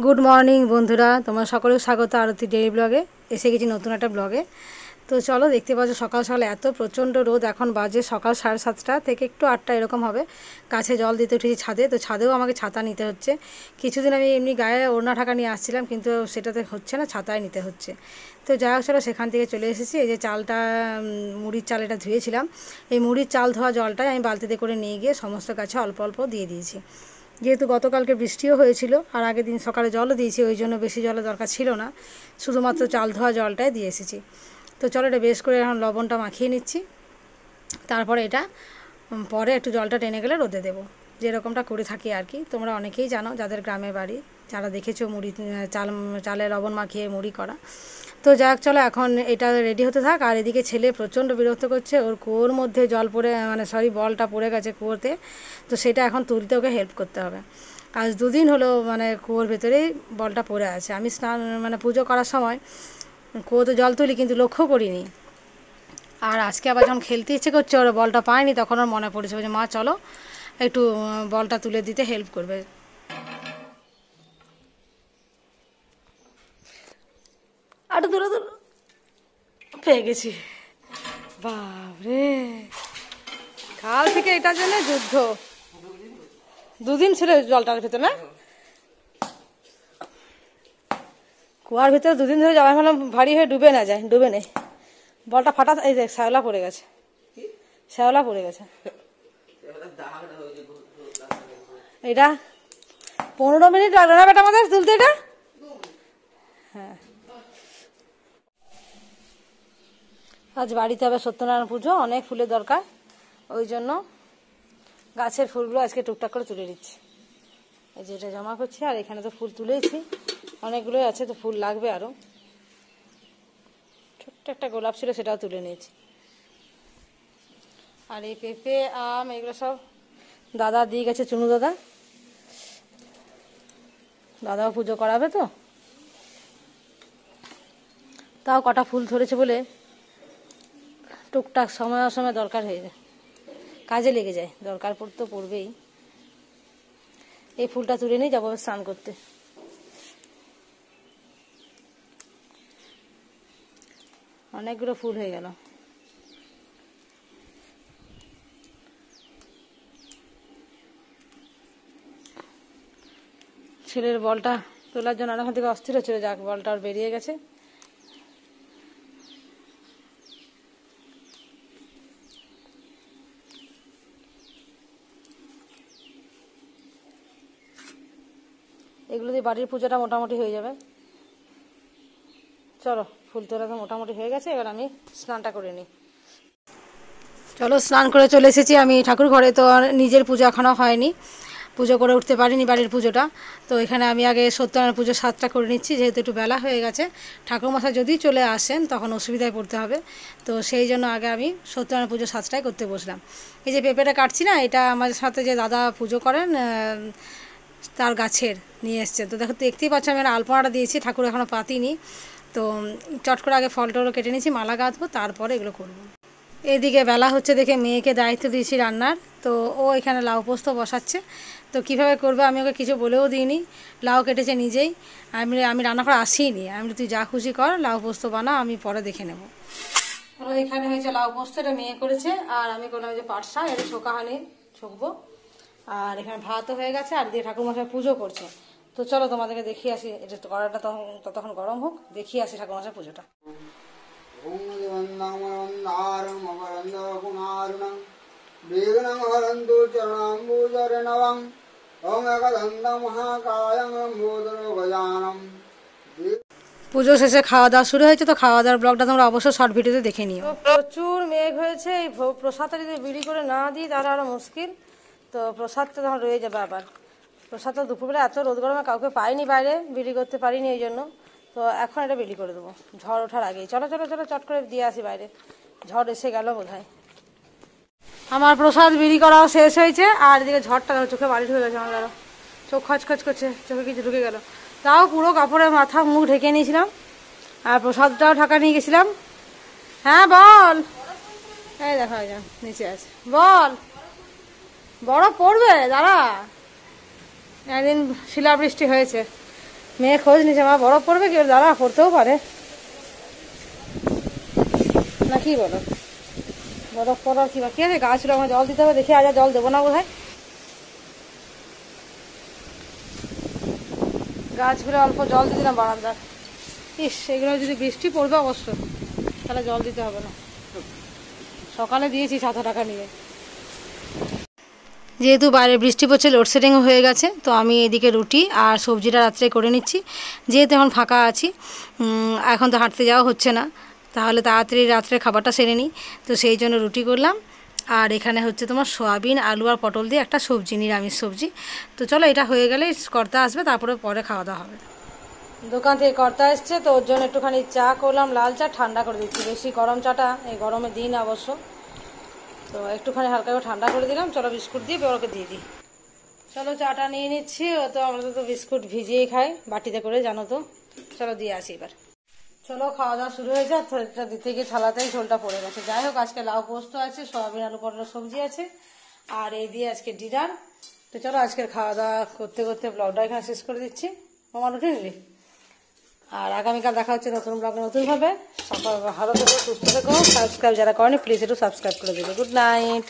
Good morning বন্ধুরা, তোমার সকলের স্বাগত আরতি ডেইলি ব্লগে। এসে গেছি নতুন একটা ব্লগে। তো চলো, দেখতে পাচ্ছ সকাল সকাল এত প্রচণ্ড রোদ। এখন বাজে সকাল 7:30 থেকে একটু 8টা এরকম হবে। গাছে জল দিতে উঠেছি ছাদে, তো ছাদেও আমাকে ছাতা নিতে হচ্ছে। কিছুদিন আমি এমনি গায়ে ওড়না ঢাকা নিয়ে আসছিলাম, কিন্তু সেটাতে হচ্ছে না, ছাতায় নিতে হচ্ছে। তো যাই হোক, চলো সেখান থেকে চলে এসেছি। এই যে চালটা, মুড়ির চাল, এটা ধুয়েছিলাম। এই মুড়ির চাল ধোয়া জলটাই আমি বালতিতে করে নিয়ে গিয়ে সমস্ত গাছে অল্প অল্প দিয়ে দিয়েছি। যেহেতু গতকালকে বৃষ্টিও হয়েছিল আর আগের দিন সকালে জলও দিয়েছি, ওই জন্য বেশি জলের দরকার ছিল না, শুধুমাত্র চাল ধোয়া জলটাই দিয়ে এসেছি। তো চলো, এটা বেশ করে এখন লবণটা মাখিয়ে নিচ্ছি। তারপরে এটা পরে একটু জলটা টেনে গেলে রোদে দেবো, যেরকমটা করে থাকি আর কি। তোমরা অনেকেই জানো, যাদের গ্রামের বাড়ি, যারা দেখেছো মুড়ি চালে লবণ মাখিয়ে মুড়ি করা। তো যাক, চলো এখন এটা রেডি হতে থাক। আর এদিকে ছেলে প্রচণ্ড বিরক্ত করছে, ওর কুয়োর মধ্যে জল পড়ে, বলটা পড়ে গেছে কুয়োতে। তো সেটা এখন তুলতে ওকে হেল্প করতে হবে। আজ 2 দিন হলো কুয়োর ভেতরেই বলটা পড়ে আছে। আমি স্নান পুজো করার সময় কুয়োতে জল তুলি, কিন্তু লক্ষ্য করিনি। আর আজকে আবার যখন খেলতে ইচ্ছে করছে, ওরা বলটা পায়নি, তখন ওর মনে পড়েছে যে মা চলো একটু বলটা তুলে দিতে হেল্প করবে। আরো দূরে দূরে পেয়ে গেছি। বাপরে, কাল থেকে এটার জন্য যুদ্ধ। 2 দিন ছিল জলটার ভেতরে, না কুয়ার ভিতরে 2 দিন ধরে যাওয়া, ভারী হয়ে ডুবে না যায়, ডুবে নেই। বলটা ফাটা, এই দেখ শ্যাওলা পড়ে গেছে, শ্যাওলা পড়ে গেছে। এটা 15 মিনিট লাগলো না বেটা আমাদের তুলতে এটা। হ্যাঁ, আজ বাড়িতে হবে সত্যনারায়ণ পুজো, অনেক ফুলের দরকার, ওই জন্য গাছের ফুলগুলো আজকে টুকটাক করে তুলে দিচ্ছি। এই যে এটা জমা করছি, আর এখানে তো ফুল তুলেছি অনেকগুলোই আছে, তো ফুল লাগবে আরো। ছোট্ট একটা গোলাপ ছিল, সেটাও তুলে নিয়েছি। আর এই পেঁপে, আম, এগুলো সব দাদা দিয়ে গেছে, চুনু দাদা। দাদাও পুজো করাবে, তো তাও কটা ফুল ধরেছে বলে টুকটাক সময় অসময় দরকার হয়ে যায়, কাজে লেগে যায়, দরকার পড়তে পড়বেই। এই ফুলটা তুলে নিয়ে যাবো স্নান করতে। অনেকগুলো ফুল হয়ে গেল। ছেলের বলটা তোলার জন্য অনেকক্ষণ থেকে অস্থির ছিল, যাক বলটা আর বেরিয়ে গেছে। এগুলো দিয়ে বাড়ির পুজোটা মোটামুটি হয়ে যাবে। চলো, ফুল তোলা তো মোটামুটি হয়ে গেছে, এবার আমি স্নানটা করে নিই। চলো, স্নান করে চলে এসেছি আমি ঠাকুর ঘরে। তো নিজের পুজো এখনও হয়নি, পুজো করে উঠতে পারিনি বাড়ির পুজোটা। তো এখানে আমি আগে সত্যনারায়ণ পুজো 7টা করে নিচ্ছি, যেহেতু একটু বেলা হয়ে গেছে। ঠাকুরমশাই যদি চলে আসেন তখন অসুবিধায় পড়তে হবে, তো সেই জন্য আগে আমি সত্যনারায়ণ পুজো 7টায় করতে বসলাম। এই যে পেঁপেটা কাটছি না, এটা আমার সাথে যে দাদা পুজো করেন তার গাছের নিয়ে এসছেন। তো দেখো, দেখতেই পাচ্ছ আমি আলপনাটা দিয়েছি, ঠাকুর এখনও পাতিনি। তো চট করে আগে ফল টলও কেটে নিয়েছি, মালা গাঁথবো, তারপরে এগুলো করবো। এদিকে বেলা হচ্ছে দেখে মেয়েকে দায়িত্ব দিয়েছি রান্নার। তো ও এখানে লাউ পোস্ত বসাচ্ছে। তো কিভাবে করবে আমি ওকে কিছু বলেও দিইনি, লাউ কেটেছে নিজেই। আমি রান্না করে আসিনি, আমি তুই যা খুশি কর, লাউ পোস্ত বানা, আমি পরে দেখে নেব। এখানে হয়েছে লাউ পোস্ত, এটা মেয়ে করেছে। আর আমি করলাম যে পাট শাক, এটা ছোকাহানি ছকবো। আর এখানে ভাতও হয়ে গেছে, আর দিয়ে ঠাকুরমশাই পুজো করছে। তো চলো তোমাদেরকে দেখিয়ে আসি, এটা কড়াটা ততক্ষণ গরম হোক, দেখিয়ে আসি ঠাকুরমশাই পুজোটা। পুজো শেষে খাওয়া দাওয়া শুরু হয়েছে, তো খাওয়া দাওয়ার ব্লগটা তোমরা অবশ্যই শর্ট ভিডিওতে দেখে নিও। প্রচুর মেঘ হয়েছে, এই প্রসাদটা যদি বিড়ি করে না দিই তাহলে আরো মুশকিল। তো প্রসাদটা তখন রয়ে যাবে আবার। প্রসাদটা দুপুরবেলা এত রোদ গরমে কাউকে পাইনি বাইরে, বিলি করতে পারিনি, এই জন্য। তো এখন এটা বিলি করে দেবো ঝড় ওঠার আগেই। চলো চলো চলো, চট করে দিয়ে আসি বাইরে, ঝড় এসে গেল বোধহয়। আমার প্রসাদ বিলি করাও শেষ হয়েছে, আর এদিকে ঝড়টা চোখে বাড়ি ঢুকে গেছে। আমার দাঁড়ো, চোখ খচখচ করছে, চোখে কিছু ঢুকে গেল। তাও পুরো কাপড়ে মাথা মুখ ঢেকে নিয়েছিলাম, আর প্রসাদটাও ঢাকা নিয়ে গেছিলাম। হ্যাঁ বল, এই দেখা যায় নিচে আছে, বল। বরফ পড়বে, দাঁড়া, একদিন শিলাবৃষ্টি হয়েছে, মেয়ে খোঁজ নিছে মা বরফ পড়বে কি, দাঁড়া পড়তেও পারে না, কি বলো? বরফ পড়ার কি বাকি আছে? গাছগুলো আমার জল দিতে হবে, দেখি আজ জল দেবো না বোধ হয়। গাছগুলো অল্প জল দিয়ে দিলাম বারান্দার। ইস, এগুলো যদি বৃষ্টি পড়বে অবশ্য, তাহলে জল দিতে হবে না। সকালে দিয়েছি 7 টাকা নিয়ে। যেহেতু বাইরে বৃষ্টি পড়ছে, লোডশেডিংও হয়ে গেছে, তো আমি এদিকে রুটি আর সবজিটা রাত্রে করে নিচ্ছি। যেহেতু এখন ফাঁকা আছি, এখন তো হাঁটতে যাওয়া হচ্ছে না, তাহলে তাড়াতাড়ি রাত্রে খাবারটা সেরে নিই, তো সেই জন্য রুটি করলাম। আর এখানে হচ্ছে তোমার সয়াবিন, আলু আর পটল দিয়ে একটা সবজি, নিরামিষ সবজি। তো চলো, এটা হয়ে গেলেই কর্তা আসবে, তারপরে পরে খাওয়া দাওয়া হবে। দোকান থেকে কর্তা এসছে, তো ওর জন্য একটুখানি চা করলাম, লাল চা, ঠান্ডা করে দিচ্ছি। বেশি গরম চাটা এই গরমের দিন অবশ্য, তো একটুখানি হালকা করে ঠান্ডা করে দিলাম। চলো বিস্কুট দিয়ে ওকে দিয়ে দিই। চলো চাটা নিয়ে নিচ্ছি। ও তো আমরা তো বিস্কুট ভিজিয়েই খাই বাটিতে করে, জানো তো। চলো দিয়ে আসি এবার। চলো খাওয়া দাওয়া শুরু হয়ে যায়। থলেটা দিতে গিয়ে থালাতেই ঝোলটা পড়ে গেছে। যাই হোক, আজকে লাউ পোস্ত আছে, সয়াবিন আলু পটলের সবজি আছে, আর এই দিয়ে আজকে ডিনার। তো চলো আজকের খাওয়া দাওয়া করতে করতে ব্লগটা এখানে শেষ করে দিচ্ছি। আমার উঠে নিলি। আর আগামীকাল দেখা হচ্ছে নতুন ব্লগে নতুনভাবে। সকাল ভালো থেকো, সুস্থ থেকো। সাবস্ক্রাইব যারা করেনি প্লিজ একটু সাবস্ক্রাইব করে দেবে। Good night.